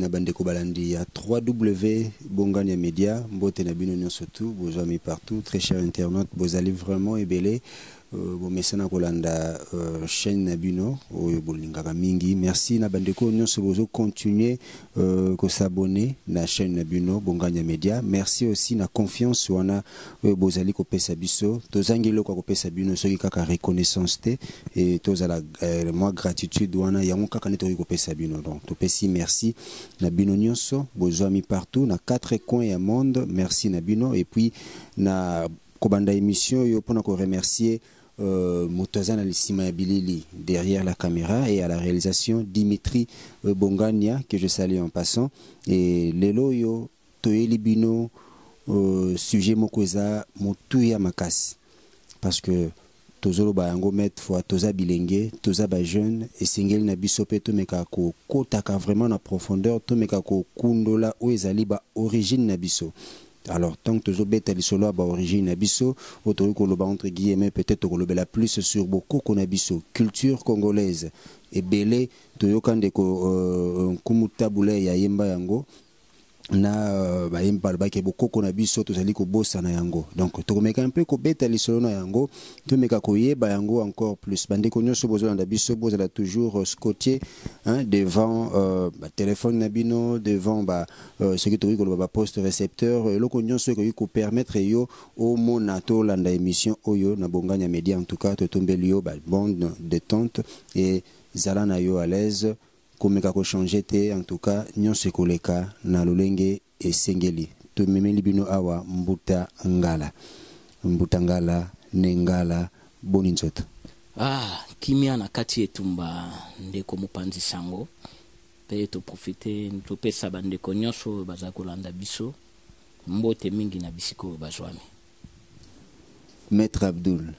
na bandeko balandi ya 3W Bongania Media mbote na bino nyonso tout vos amis partout très chers internautes vos allez vraiment ébélé bo mesana kolanda chaîne na bino oyo bolingaka mingi merci na bandeko nyonso bozo continuer ko s'abonner na chaîne na bino Bongania Media merci aussi na confiance wana bozali ko pesa biso tozangelo ko pesa bino soki kaka reconnaissance te et tozala moi gratitude wana yango kaka neto ko pesa bino donc to pesi merci na bino nyonso bozo ami partout na quatre coins ya monde merci na bino et puis na kobanda émission yo pona ko remercier Motazana Lissima Bilili derrière la caméra et à la réalisation Dimitri Bongania que je salue en passant et lelo yo toyeli bino sujet mokoza motuya makasi parce que tozolo ba yango mettre fois toza bilenge toza ba jeune et singel na biso pe to meka ko kotaka vraiment na profondeur to meka ko kundola o ezali ba origine na biso. Alors, tant que tu as des solos à origine abisso, autant que le entre guillemets, peut-être que le plus sur beaucoup qu'on abisso, culture congolaise et belé, tu as quand des kumutaboulé ya yemba yango. Na ba yemba ba ke beaucoup qu'on abisso, tu as ko bossa na yango. Donc, tu meka un peu ko beta les solos na yango, tu meka ko yeba yango encore plus. Bande konyo so bozo na bisso, bozo la toujours scotché hein, devant téléphone nabino, devant ce qui te ko ba poste récepteur, le konyo so ko permettre yo au monato landa émission oyo na Bongania Media en tout cas to tomber lio ba bonne détente et zalana yo à l'aise. Comme kako changer te en tout cas nyonso koleka na lolenge et sengeli to memeli bino awa mbuta ngala nengala boni nzoto kimia na kati etumba ndeko mopanzi sango pe to profiter to pesa bandeko nyonso baza kolanda biso mbote mingi na bisiko bazwami Maître Abdul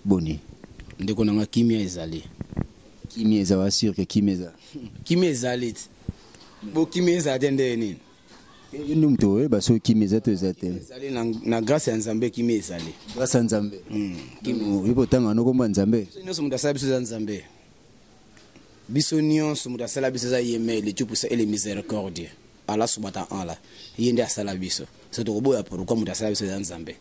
boni ndeko nanga kimia ezali Kimi eza wasur ke kimeza kimeza bo kimeza dende nini numto baso kimeza to zate ezali na grâce ya Nzambe kimeza grâce ya Nzambe ipo tanga no komba Nzambe nyonso mudasala biso za Nzambe biso nyonso mudasala biso za yemele tu pour ça et les miséricorde Allah subhanahu wa ta'ala yende asala biso c'est to boya pourquoi mudasala biso za Nzambe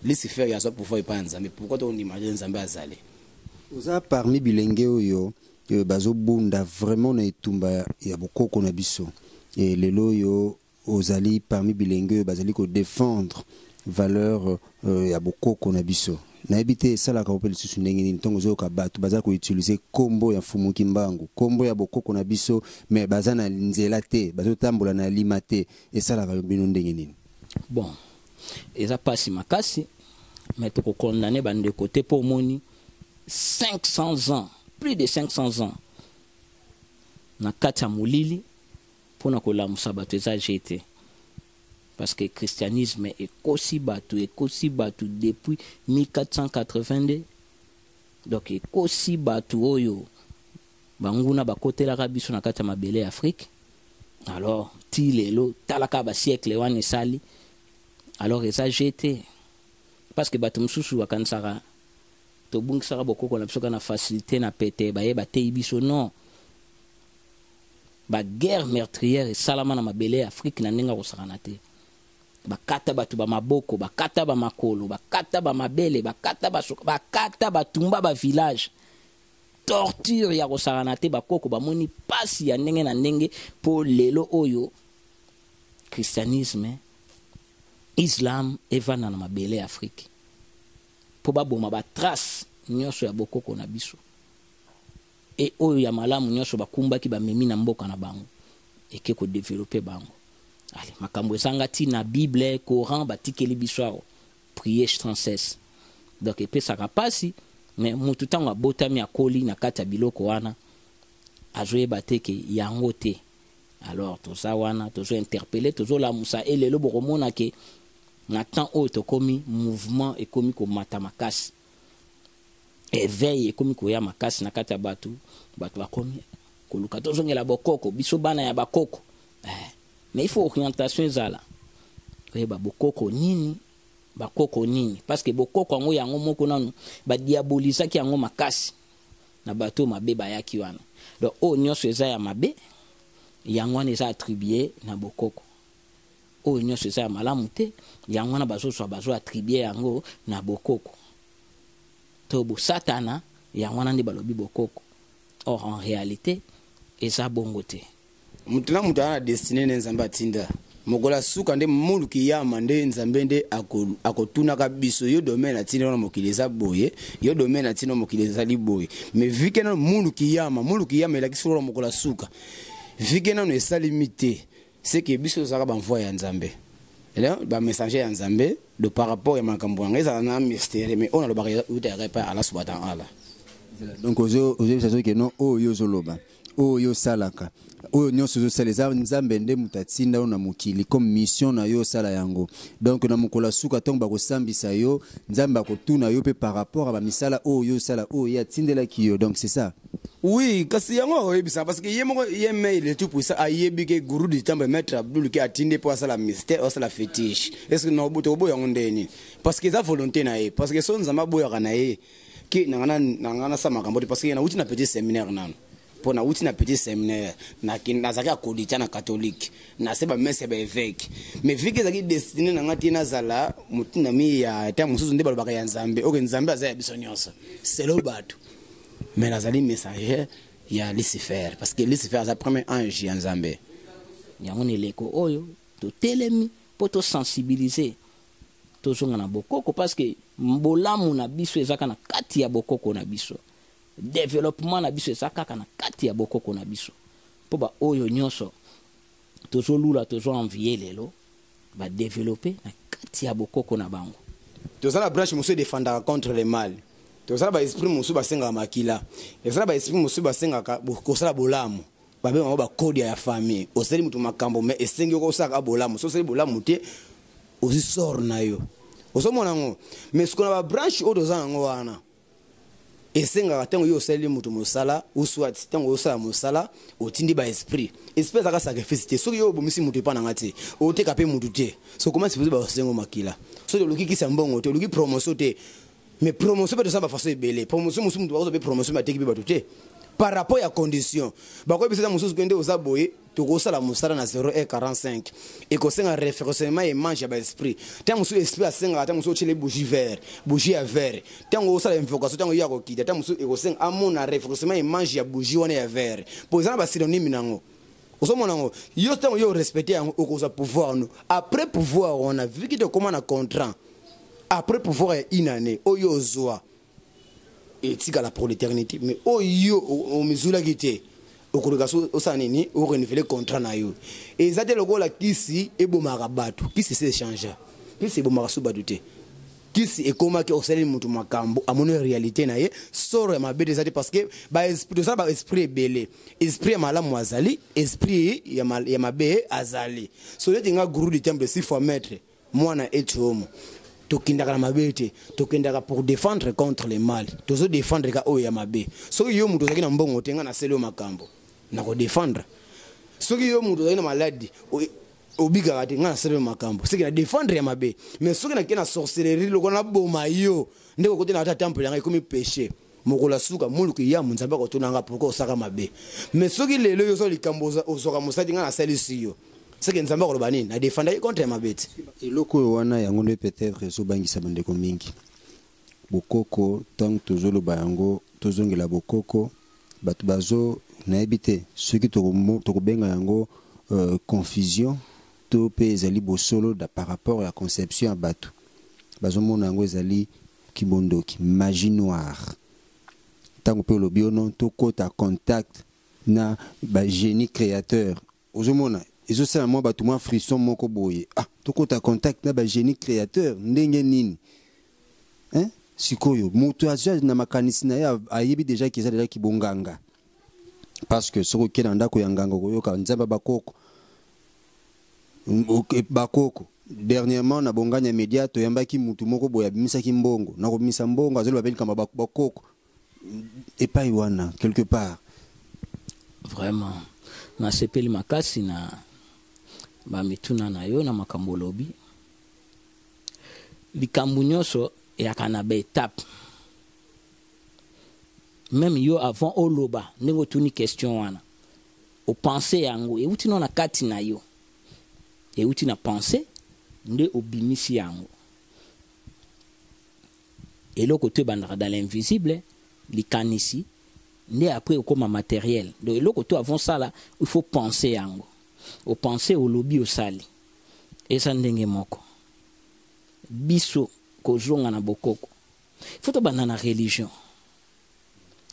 Lucifer ya so pour faire pas Nzambe pourquoi to imagine Nzambe azali oza parmi bilenge oyo bazo bunda vraiment na etumba ya bokoko na biso et lelo yo ozali parmi bilenge bazali ko défendre valeur ya bokoko na biso na ebité sala ka opel susu ndenge ni ntongo zo ka batu baza ko utiliser kombo ya fumu kimbangu kombo ya bokoko na biso mais baza na nzela te bazo tambola na limate et sala ka bino ndenge ni bon eza pasi makasi mais to ko condamner bande côté pour moni 500 ans, plus de 500 ans, na kati ya molili pona kolamusa bato eza jeté parce que le christianisme est kosi batu depuis 1482 donc ekosi batu oyo banguna bakotelaka biso na kati ya mabele ya Afrique alors ti lelo talaka ba siècle wana esali alors eza jeté parce que batu mususu bakanisaka to bungisaka bokoko na biso kana facilité na pete bayeba te biso non ba guerre meurtrière et salama na mabele Afrique na ndinga kosakana te bakata batu ba maboko bakata ba makolo bakata ba mabele bakata batumba ba village torture ya kosakana te bakoko bamoni pasi ya ndenge na ndenge po lelo oyo christianisme islam evana na mabele Afrique po baboma ba trace nyonso ya bokoko na biso et oyo ya malamu nyonso bakumbaki bamemi na mboka na bango eke ko développer bango allez makambo esanga ti na Bible Coran batikeli biso prier sans cesse donc epesaka pasi mais mutu tango abotami akoli na kati ya biloko wana azoyeba te ke yango te alors toza wana tozo interpeller tozo lamusa elelo bokomona ke na temps oyo tokomi mouvement ekomi komata makasi éveil ekomi koya makasi na kati ya batu bakomi koluka tozongela bokoko biso bana ya bakoko mais il faut orientation ezala oyeba bokoko nini bakoko nini parce que bokoko yango yango moko nanu badiabolisaki yango makasi na bato mabe bayaki wana donc o nyonso eza ya mabe yango wana eza attribué na bokoko oyo nyonso eza ya malamu te yango wana bazo attribué yango na bokoko to bosatana yango wana nde balobi bokoko. Or en réalité eza bongo te. Mutu na mutu ana destiné na nzambe atinda mokola suka nde muluki yama nde nzambe nde akotunaka biso yo domaine atinda na mokili eza boye yo domaine atinda mokili eza liboye mais vike na muluki yama elakisi lola mokola suka vike na no esali mite c'est que biso zaka banvoya ya nzambe là ba messager ya nzambe de par rapport ya makambo ngeza eza na mystère mais on a le barrière utare pa ala subhanahu ala. Donc ozo sazo ke no oyo zoloba oyo salaka oyo nyonso zosaleza nzambe nde mutatinda ona mokili comme mission na yo sala yango. Donc na mukola suka tongo bakosambisa yo nzambe akotuna yo pe par rapport à ba misala oyo sala oyo ya tindela kiyo. Donc c'est ça. Oui, kasi yango oyebisa parce que yemoko yemail tout pour ça ayebi ke guru du temple maître Abdul ki atinde pour ça la mystère ça la fétiche. Est-ce que no boto boya ngondeni parce que za volonté na ye parce que son nzamba boya kana ye ki nangana sa makambo parce que na uti na petit séminaire nano pour na uti na petit séminaire na zaka kodita na catholique na seba messe ba évêque mais vu que zaki destiné na ngati na zala mutina mi ya ta musuzu nde balobaka ya nzambe oke nzambe azaya biso nyonso c'est le bateau mais nazali messager ya Lucifer parce que Lucifer a sa premier ange ya nzambe yango ne leko oyo to telemi po to sensibiliser to zonga na bokoko parce que mbolamu na biso ezaka na kati ya bokoko na biso développement na biso ezaka na kati ya bokoko na biso po ba oyo nyonso tozo lula tozo envier lelo ba développer na kati ya bokoko na bango. Toza la branche muso défendre contre le mal. Toza ba esprit muso basenga makila. Toza ba esprit muso basenga ko sala bolamu. Ba be ba code ya famille. Oseli mutu makambo mais esengi ko saka bolamu. So seli bolamu te ozi sor na yo. Osomona ngo mais ce qu'on a ba branche o doza ngo wana. Esenga tango yo seli mutu musala uswati tango osala musala otindi ba esprit aka sacrifice te soki yo bomisi mutu pa na ngati oteka pe mutu te so comment se ba sengo makila so de luki kisa mbongo te luki promotion te mais promotion pe de ça ba façon ebele promotion musu mutu ba be promotion ba teki ba te par rapport à condition ba ko bisa musu kende osaboye to ko sala musala na 0,45 et ko senga référencement et mange ba esprit tango so esprit asenga tango so chele bougie à verre tango sala invocation tango ya ko kita tango so e ko senga amona référencement et mange ya bougie wana ya verre pour exemple ba synonyme nango osomona ngo yo tango yo respecter yango okoza pouvoir no après pouvoir on a vu que te comment na contrat après pouvoir une année oyo zoa et tika la pour l'éternité mais oyo o mizula gite okoruka so osanini o renouveler contrat na yo et ça te lokola kisi ebomaka bato kisi se changer kisi ebomaka so bato te kisi ekomaki osali mutu makambo amoni réalité na ye soro ya mabede zati parce que ba esprit ça ba esprit belé esprit ya malamu azali esprit ya mabe azali so leti nga guru du temple 6 fois maître mwana etomo tokindaka na mabete tokindaka pour défendre contre les mal tozo défendre ka oyo ya mabe soki yo mutu zaki na mbongo tenga na selo makambo na ko défendre soki yo mutu zaki na maladie obiga kati nga na selo makambo soki na défendre ya mabe mais soki na kena sorcellerie loko na boma yo ndeko kote na ata temple yanga ikomi péché mokola suka muluki ya munzamba ko tunanga pourquoi osaka mabe mais soki lelo yo so likambo ozoka musati nga na selisi yo c'est que nzamba ko banini na défendre contre mabete eloko wana yango nde peut-être so bangisa bandeko mingi bokoko tant tozolo bayango tozongela bokoko batu bazo na ebité ceux qui tokobenga yango confusion to pe ezali bosolo da par rapport à la conception ya batu bazo mona yango ezali kibondoki magie noire tant pe lobi ono to kota contact na ba génie créateur ozomona ils ont moi ba tout moi frisson moko boye ah to kota contact na ba génie créateur ndenge nini hein sikoyo mutu azwa na makanisi na ya ayebi déjà qu'ils a déjà kibonganga parce que soko kena ndako ya nganga koyoka nzamba bakoko bakoko dernièrement na bonganya média to yambaki mutu moko boya bimisaki mbongo na komisa mbongo azolo babeli kama bakoko et pas iwana quelque part vraiment na sepeli makasi na ba mituna na yo na makambo lobi likambo nyonso ya kana ba étape même yo avant oloba ndenge tuni question wana opense yango euti no na kati na yo euti na pense nde obimisi yango eloko to ebandaka dans l'invisible likanisi nde après okoma matériel donc eloko to avant ça là il faut penser yango opense olobi osali eza ndenge moko biso kozonga na bokoko faut tobanda na religion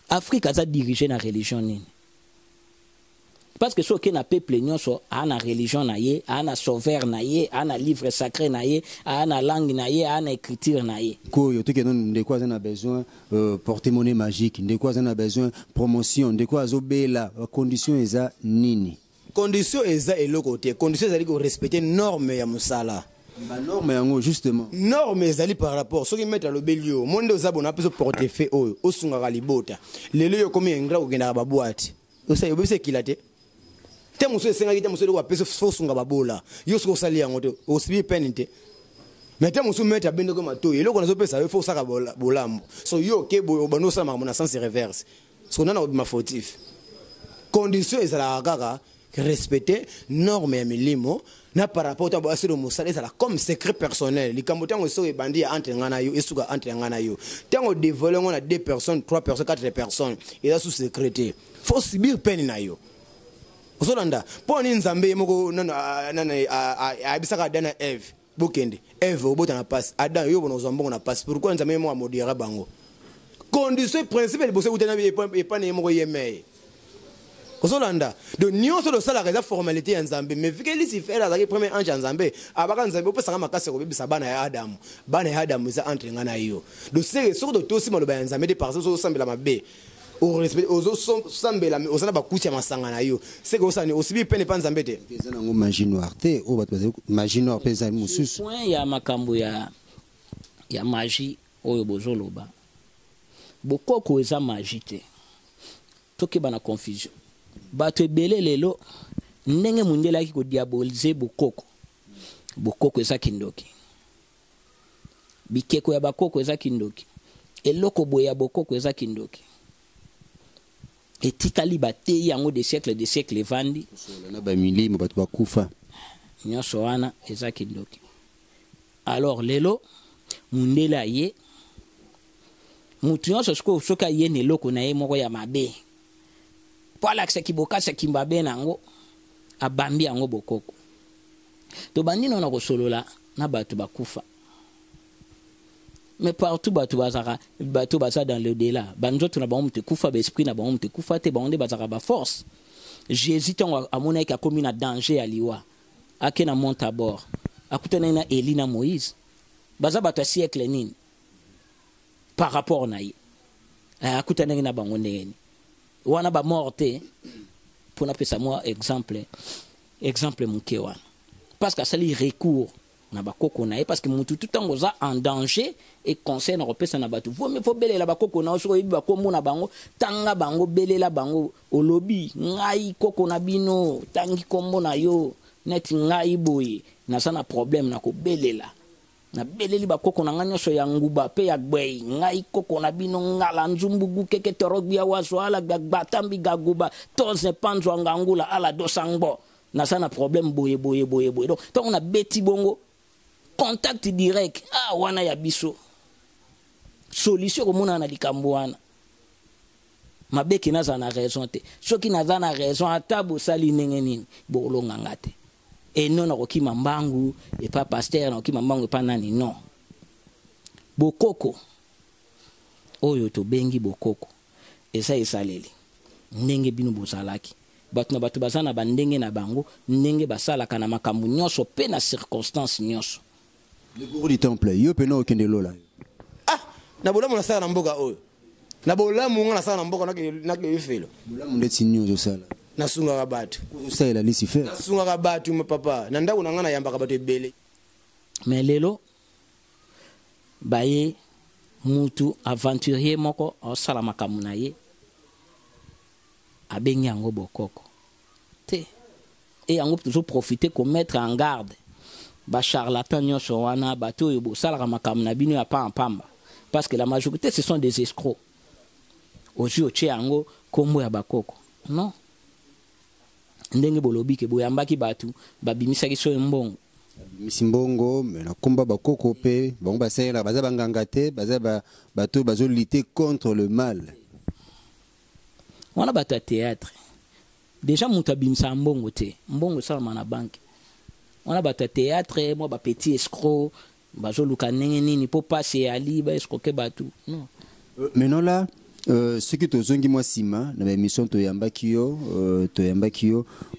Afrique aza dirigé na religion nini parce que soki na peuple nyonso ana religion na ye ana sauveur na ye ana livre sacré na ye ana langue na ye ana écriture na ye koyo to kenon ndeko aza na besoin porte-monnaie magique ndeko aza na besoin promotion ndeko azobela condition eza nini condition eza eloko te condition ezali ko respecter norme ya musala ba norme yango justement norme ezali par rapport soki mettre le belio monde ozabona peso portefeuille oyo osungaka libota lelo yo komi engra kokendaka baboite osayo bese kilate te muso esengaki te muso de wapeso fosunga babola yo soko sali yango te osibi penite mais te muso mettre bendo ko mato eloko nazo pesa yo fo saka bolambo so yo ke bo bano sa na sens reverse so nana obima fautif condition ezala kaka respecter norme ya milimo na par rapport à boisser le musala ezala comme secret personnel likambo tango so ebandi entre ngana yo esuka entre ngana yo tango dévoiler on a 2 personnes 3 personnes 4 personnes et là sous secrétaire faut subir peine na yo Osolanda, pour ni nzambe moko nana abisaka dana Eve, bokende. Eve obota na passe. Adam yo bono zombo na passe. Pourquoi nzambe mo amodira bango? Condition principale bosse utana e pa ne moko yeme. Osolanda, de nyonso lo sala reza formalité ya nzambe, mais vu que Lucifer a premier ange nzambe, abaka nzambe opesa makasi ko bibisa bana ya Adam. Bana ya Adam za entre ngana yo. Do sere soko to tosi maloba ya nzambe de parce so sambela mabe. Au respect aux autres sambela osana bakutia masanga na yo c'est que osani osibi pene pa nzambe te eza nango magie noire te o bato magie noire pesa mususu point ya makambo ya magie oyo bozoloba bokoko eza magie te toke bana confusion bato ebele lelo ndenge mundelaki ko diaboliser bokoko eza kindoki bikeko ya bakoko eza kindoki eloko boye ya bokoko eza kindoki etikali bate yango de siècle vandi na ba milimo bato bakufa nyonso wana eza kindoki alors lelo mundela ye mutu nyonso soki aye na eloko na ye moko ya mabe po alakisa kibokasa kimbabe nango abambi yango bokoko tobandi nona kosolola na bato bakufa mais partout bato baza dans le delà banzoto na bango te kufa ba esprit na bango te kufa te bango bazaka ba force Jésus tango amona ka komi na danger aliwa ake na monte à bord akutana na Eli na Moïse baza bato siècle nini par rapport na ye akutana na bango ndeni wana ba morte pour na pesa moi exemple muke wana parce que ça li recours na bakoko na ye parce que mutu tout tango za en danger et conseil na repesa na batu faut me faut belela bakoko na so yibi bakombo na bango tanga bango belela bango olobi ngai koko na bino tangi kombo na yo net ngai boye na sana problème na ko belela na beleli bakoko na nganyo so ya nguba pe ya gbei ngai koko na bino ngala nzumbugu keke torobia waso ala batambi gaguba toze panzo ngangula ala dosangbo na sana problème boye donc tant on a beti bongo contact direct wana ya biso solution ko mona na likambo wana mabeki naza na raison te soki naza na raison atabo sali nenge nini bolonga ngate et non na kokima mbangu et pas pasteur na kokima mbangu et pas nani non bokoko oyo to bengi bokoko esa esaleli ndenge bino bozalaki bato na bato bazana bandenge na bango ndenge basalaka na makambo nyonso pe na circonstance nyonso le gourou du temple yo pena okende lola na bolamu na sala na mboka oyo na bolamu nga na sala na mboka na ke yefelo bolamu ndeti nyo sala na sunga ka bato osala Lucifer na sunga ka bato ma papa na ndako na nga na yamba ka bato ebele mais lelo baye mutu aventurier moko osala makambo na ye abengi yango bokoko te et yango toujours profiter ko mettre en garde ba charlatan nyonso wana bato oyo bosalaka makambo na bino ya pamba parce que la majorité ce sont des escrocs ozi otie yango kombo ya bakoko non ndenge bolobi ke boyambaki batu babimisaki so mbongo misimbongo mais na komba bakoko pe bango basala baza banganga te baza bato bazo lutter contre le mal. On a bato ya théâtre déjà mutu abimisa mbongo te mbongo esalama na banke. On a bato ya théâtre moi petit escroc bazoluka ndenge nini po pase ali ba escroquer batu non. Maintenant là ce que tozongi moi sima na émission toyambaki yo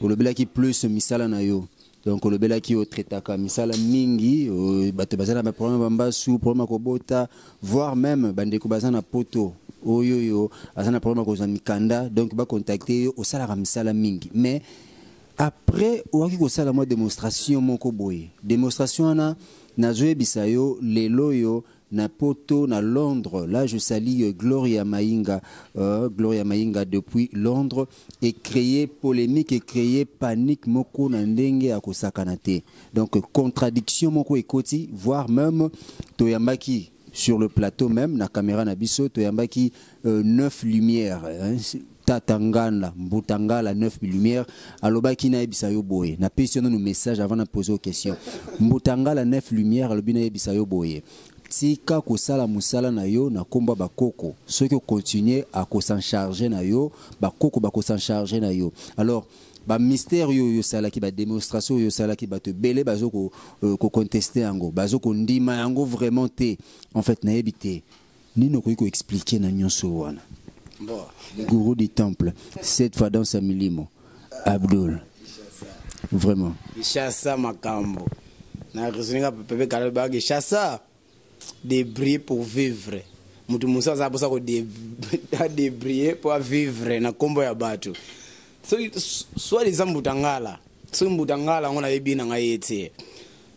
olobelaki plus misala na yo. Donc le belaki au tretaka misala mingi bato bazana ba problème bambasu problème kobota voire même bandeko bazana poto oyo azana problème ko mikanda donc ba contacter au sala misala mingi mais après oaki ko sala moi démonstration moko boye démonstration na zoe bisayo lelo yo na poto na Londres. Là je salue Gloria Mainga depuis Londres et créer polémique et créer panique moko na ndenge à kosakanate. Donc contradiction moko ekoti voire même toyambaki sur le plateau même na caméra na biso toyambaki 9 lumières Tatangana Mbutangala 9 lumières alobaki na ebisayo boye na question nos messages avant de poser aux questions Mbutangala 9 lumières alobi na ebisayo boye tika kosala musala na yo na komba bakoko ceux qui continuent à s'en charger na yo bakoko bako s'en charger na yo alors ba mystère yo sala ki ba démonstration yo sala ki ba te belé bazo ko contester yango bazo ko ndima yango vraiment te en fait na ebité nino ko expliquer na nyonso wana bon le gourou du temple cette fois dans sa milimo Abdul vraiment Ishasa makambo na rezoninga pepe kaleba Ishasa débrouiller pour vivre mutu musa za bosa ko débrouiller pour vivre na kombo ya batu so les Mbutangala so Mbutangala ngona yebina ngayete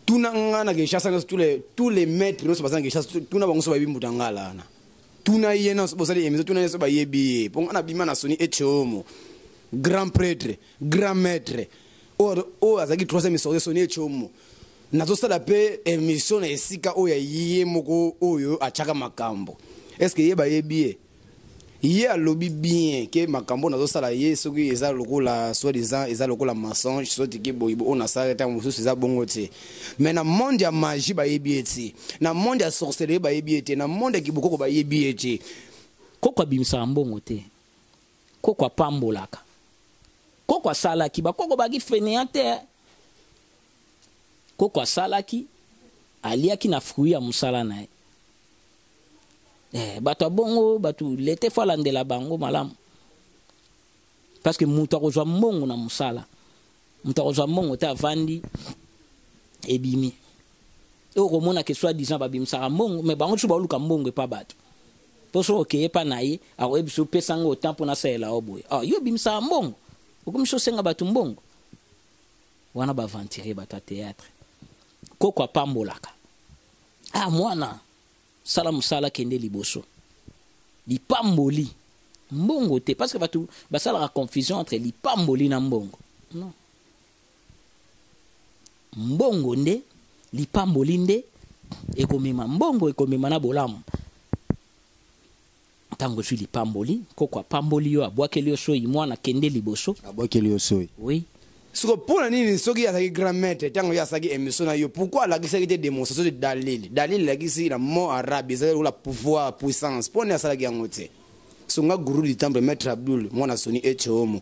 tuna ngana ke Shasa tous les maîtres no so basanga Shasa tuna bango so ba Mbutangala na tuna yena so bosa les tuna so ba yebi po ngana bima na soni echomo grand prêtre grand maître o azaki troisième so soni echomo nazosala pe émission na esika oyo ye moko oyo achaka makambo est-ce que ye ba yebi ye alobi bien ke makambo nazosala ye soki eza lokola soi-disant eza lokola mensonge soti ke boyibo on a s'arrêté mususu eza bongo te mais na monde ya magie ba yebi ete na monde ya sorcellerie ba yebi ete na monde ya kibokoko ba yebi ete koko abimisa mbongo te koko apambolaka koko asalaki bakoko baki fainéant te koko asalaki aliaki na fruit ya musala na bato bongo bato lete fala ndela bango malamu parce que mutu akozwa mbongo na musala mutu akozwa mbongo te avandi ebimi okomona ke soi-disant babimisaka mbongo mais bango tu baoluka mbongo epa bato poso okeye pa na ye akoyebi so pesanga otan mpona saela oboye yo bimisaka mbongo okomiso senga bato mbongo wana bavantire bato ya théâtre koko apambolaka mwana sala musala kende liboso lipamboli mbongo te parce que bato basalaka confusion entre lipamboli na mbongo non mbongo nde lipamboli nde ekomema mbongo ekomema na bolamu tango zwi lipamboli koko apamboli yo abwakeli yo soyi mwana kende liboso abwakeli yo soyi oui siko pona nini soki azaki grand maître tango yasaki émission na yo pourquoi la kisaki te démonstration de dalil la kisi na mot arabe ezali la pouvoir puissance pona yasalaki yango te songa guru du temple maître Abdul mwana soni echomo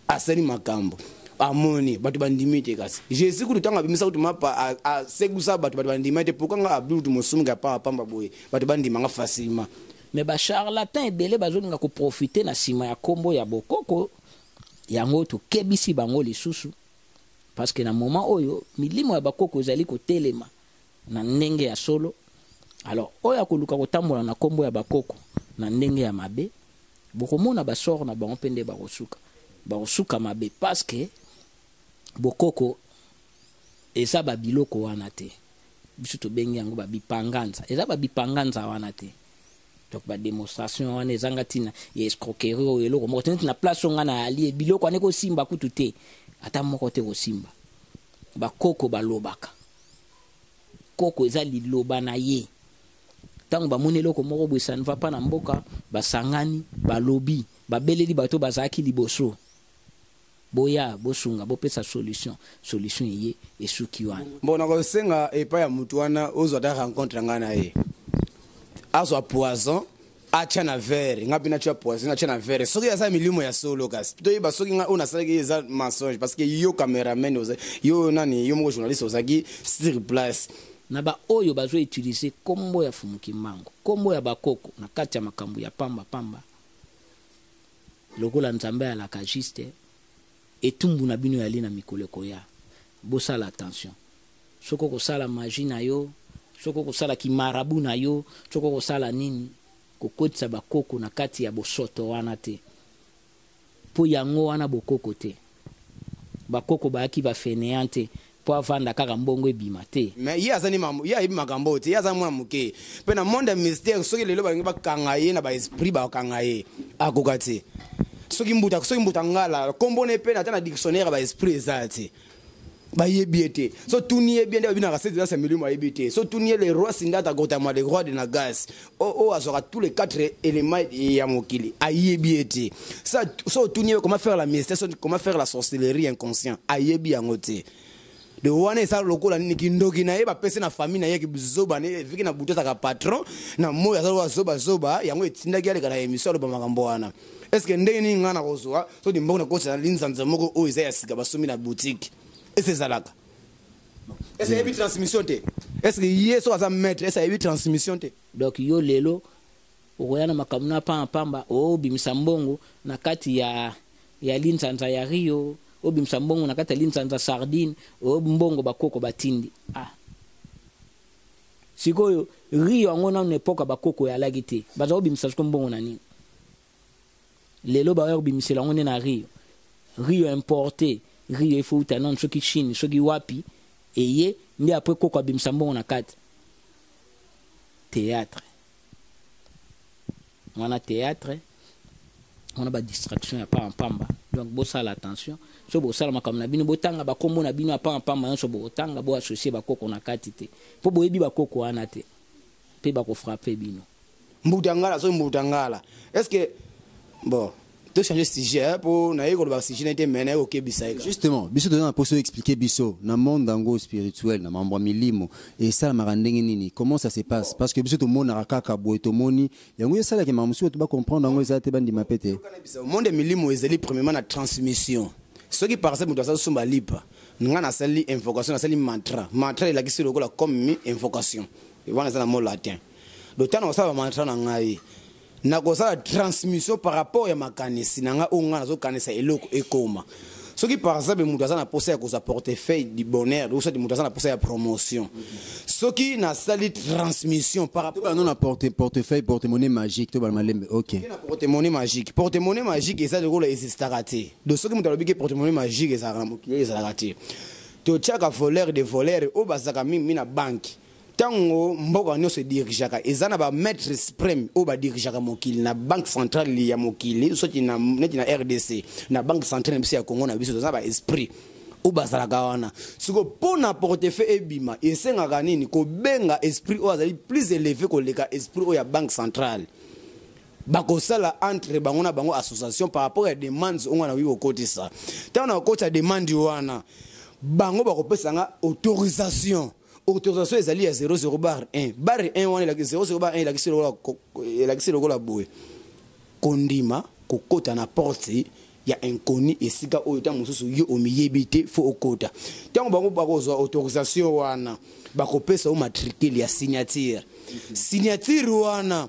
asali makambo amoni bato bandimite kasi jésus ku tanga bimisa kuti mapa a segusa bato bandimite pourquoi nga Abdul tu mosumunga pa pamba boye bato bandimanga facilement mais ba charlatan ebele bazolinga ko profiter na sima ya kombo ya bokoko yango to kebisi bango lisusu parce que na moment oyo milimo ya bakoko ezali kotelema na ndenge ya solo alors oyo akoluka kotambola na kombo ya bakoko na ndenge ya mabe bokomona basor na bango pende bakosuka mabe parce que bokoko eza babiloko wana te biso tobengi yango babipanganza eza babipanganza wana te donc ba démonstration wana ezanga tina ya escroquerie oyo eloko moko tena na place onga na ali biloko ane ko simba kutu te ata moko te ko simba bakoko balobaka koko eza liloba na ye tango bamoni eloko moko boye ça ne va pas na mboka basangani balobi babeleli bato bazaki liboso boya bosunga bopesa solution eye esuki wana mbona kosenga epa ya mutu wana ozwa ta rencontre nga na ye azwa poison acha na verre ngapi na poison acha na verre soki aza milimo ya solo kasi toyeba soki nga ona salaki eza mensonge parce que yo cameraman yo nani yo moko journaliste ozaki sur place na ba oyo bazo utiliser kombo ya fumuki mango kombo ya bakoko na kati ya makambo ya pamba lokola nzambe alaka juste etumbu na bino yali na mikoleko ya bosala attention soko kosala magie na yo soko kosala kimarabu na yo soko kosala nini kokotisa bakoko na kati ya bosoto wana te po yango wana bokoko te bakoko bayaki bafeneante po avanda kaka mbongo ebima te mais ye azani mamu ye ayibi makambo te ye aza mwana moke mpe na monde ya mystère soki lelo balingi bakanga ye na baesprit bakanga ye akoka te soki mbuta ngala kombo ne pe na ta na dictionnaire baesprit eza te bayebi ete so tuniye bien de bina rasete dans milieu bayebi ete so tuniye le roi sindata kotama le roi de Nagas o azora tous les 4 éléments ya mokili ayebi ete ça so tuniye comment faire la mystère comment faire la sorcellerie inconscient ayebi yango te de wana esa lokola nini kindoki na ye bapese na famille na ye kizoba ne viki na butesa ka patron na moya za zoba yango etindaki ale kana émission lo bamakambo wana est-ce que ndenge ni ngana kozwa so di mbona ko tsana linzanza moko o isa ya sika basumi na boutique est-ce zalaka est-ce que transmission te est-ce que yeso aza maître est-ce que transmission te donc yo lelo okoyana makamuna pamba o bimisa mbongo na kati ya linzanza ya Rio obimisa mbongo na kati ya linzanza sardine o mbongo bakoko batindi sikoyo Rio ngona n'epoka bakoko ya lagite baza obimisa mbongo na nini lelo ba obimisela ngone na Rio importé Rio faut tanon soki Chine soki wapi eye ndi après koko abimisa mbongo na kati théâtre on a ba distraction ya pamba donc bosala attention so bosala makambo na bino botanga bakombo na bino pamba so botanga bo associer bakoko na kati te po boyebi bakoko wana te pe bako frapper bino mbutangala est-ce que bon de changer sujet pour na yeko ba sujet n'était mené au Kebisa justement biso donner la possibilité d'expliquer biso na monde dango spirituel na mambo milimo et ça marandenge nini comment ça se passe parce que biso to mona kaka boeto moni yango yesala ke mamusu to ba comprendre ngo ezate bandi mapete monde milimo ezeli premièrement na transmission ce qui par exemple doit sumba lipa nga na sali invocation na sali mantra il a qui lokola comme invocation et wana ça na mot latin le temps on ça mantra na ngai na kosa transmission par rapport ya makanisi nanga onga nazo kanisa eloko ekoma soki par exemple mutu aza na posa ya kosa portefeuille du bonheur ou soki mutu aza na posa ya promotion soki na sali transmission par rapport non na portefeuille porte-monnaie magique to ba malembe OK porte-monnaie magique eza de kola existera te de soki mutu alobi ke porte-monnaie magique eza na mokili eza te to chaka voleur de voleur o bazaka mimi na banque tango mboka nyonso dirigaka ezana ba maître suprême o ba dirigaka mokili na banque centrale ya mokili soki na neti na RDC na banque centrale ya Congo na biso za ba esprit o bazalaka wana siko pona portefeuille ebima esengaka nini ko benga esprit o azali plus élevé ko leka esprit o ya banque centrale bakosala entre bango na bango association par rapport à demandes on a wi okotisa tango na okota demande wana bango bakopesanga autorisation ezali ya 00/1 bar 1 wana la 00/1 la kiselo la boue kondima kokota na porte ya inconnu esika oyo ta mususu yo omiyebite fo okota tango bango bakozwa autorisation wana bakopesa o matricule ya signature wana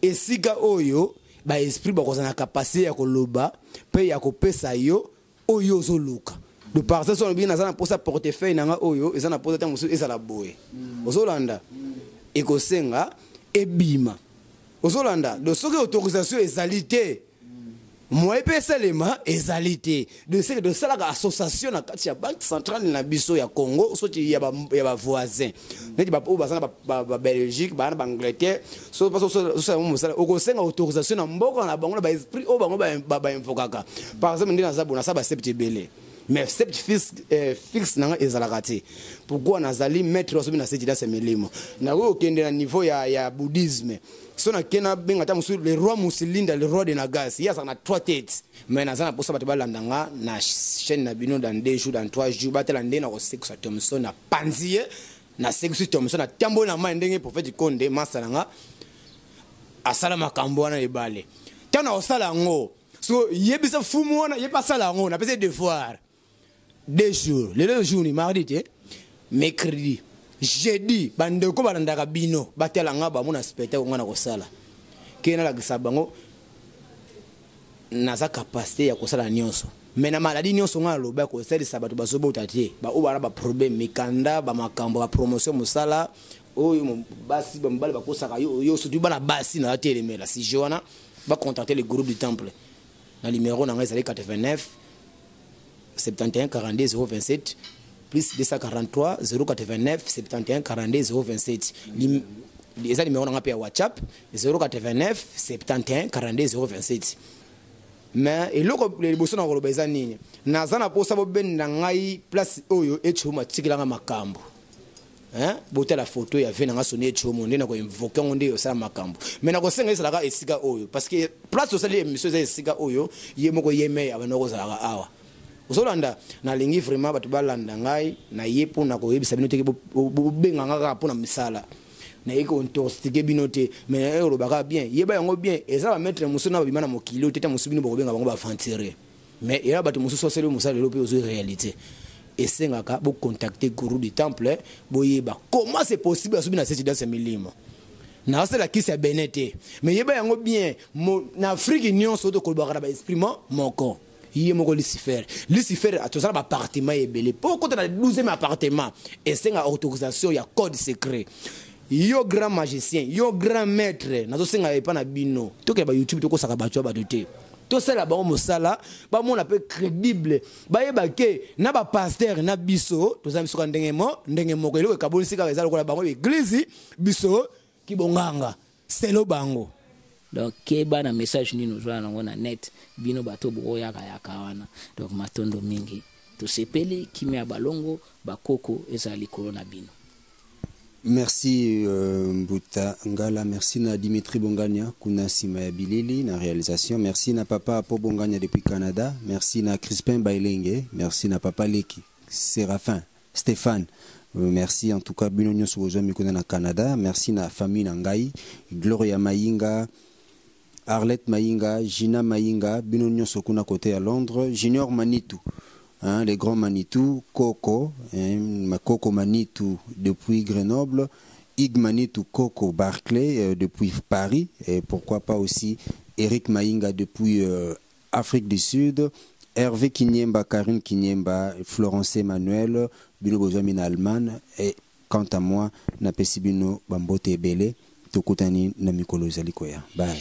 esika oyo ba esprit bakozana capacité ya koloba pe ya kopesa yo oyo zoluka de par ça on bien na posa portefeuille nanga oyo eza na posa tango eza la boye ozolanda ekosenga ebima ozolanda de soki autorisation ezalité moi peselema ezalité de ce de ça la association na kati ya banque centrale na biso ya Congo soki ya ba voisin neti ba po bazana ba Belgique ba Angleterre so so musala okosenga autorisation na mboka na bango na ba esprit o bango ba invokaka par exemple ndina za bona sa ba septebele mais sept fixe nanga ezalaka te pourquoi nazali maître wasobi na seti dase melimo na ko kende na niveau ya bouddhisme so na kena benga ta musu le roi Musilinda le roi de Nagas il y a ça na 3 têtes mais na za na posa bato balandanga na chaîne na bino dans 2 jours dans 3 jours batela ndena ko seksa Thomson na panzie na seksa Thomson na tambo na mai ndenge prophète Konde masalanga asala makambo wana ebale tana osala ngo so yebisa fumu wana yepasala ngo na pese devoir 2 jours le 2 jours ni mardi te mercredi jeudi bandeko balandaka bino batela nga ba mona spectacle ngana kosala kena la gisabango naza capacité ya kosala nyonso mais na maladie nyonso nga loba ko salisa bato bazobota te ba obara ba problème mikanda ba makambo ba promotion musala oyo basi bambale bakosaka yo surtout bana basi na telemela si Joana va contacter le groupe du temple na numéro na nga 89 71 42 027 plus 243 089 71 42 027 les numéros na nga pe WhatsApp 089 71 42 027 mais eloko le boso na koloba eza nini naza na posa bo benda ngai place oyo echuma tikilanga makambo bote la photo ya vena nga sonné chomo ndena ko invoquer ngonde yo sala makambo mais na ko senga isala esika oyo parce que place osali émission za esika oyo ye moko yeme abana ko sala awa uzolanda na lingi vraiment batu balanda ngai na yepo na ko yebisa bino teke benga nga ka na misala na yeko ontostike bino te mais ero baka bien yeba yango bien eza ba mettre musuna ba bimana mokilo teta musubino boko benga bango ba fantirer mais era batu mususo sele musala lope ozo réalité et sengaka bo contacter guru du temple boyeba comment c'est possible asubi na cette dans ce milimo na c'est la qui c'est benete mais yeba yango bien na Afrique union so to kolbaka ba esprit moko yé moko Lucifer a tosala ba appartement ebele pourquoi tu na 12e appartement et senga autorisation ya code secret yo grand magicien yo grand maître nazo senga epa na bino to ke ba YouTube to ko saka ba ba doté to sala ba mosala ba mona pe crédible ba yeba ke na ba pasteur na biso to za biso ka ndenge moko eloko kabonisi ka ezala ko la bango église biso ki bonganga selo bango donc keba na message ni nous joa na net bino bato boya kayaka wana donc matondo mingi to sepeli kimia balongo bakoko ezali corona bino. Merci Mbuta Ngala, merci na Dimitri Bongania, kuna sima ya bilili na réalisation, merci na papa Apo Bongania depuis Canada, merci na Crispin Bailenge, merci na papa Leki, Séraphin, Stéphane, merci en tout cas Binonyo Sobozo Mikuna na Canada, merci na famille Nangai, Gloria Mayinga, Arlette Mayinga, Gina Mayinga, Binonyo Sokuna côté à Londres, Junior Manitou. Hein, les grands Manitou, Coco, Coco Manitou depuis Grenoble, Ig Manitou Coco Barclay depuis Paris, et pourquoi pas aussi Eric Mayinga depuis Afrique du Sud, Hervé Kinyemba, Karine Kinyemba, Florence Emmanuel, Bino Bozomine Allemagne, et quant à moi, Napesi Bino Bambote Ebele, Tokutani Namikolo Zalikoya. Bye.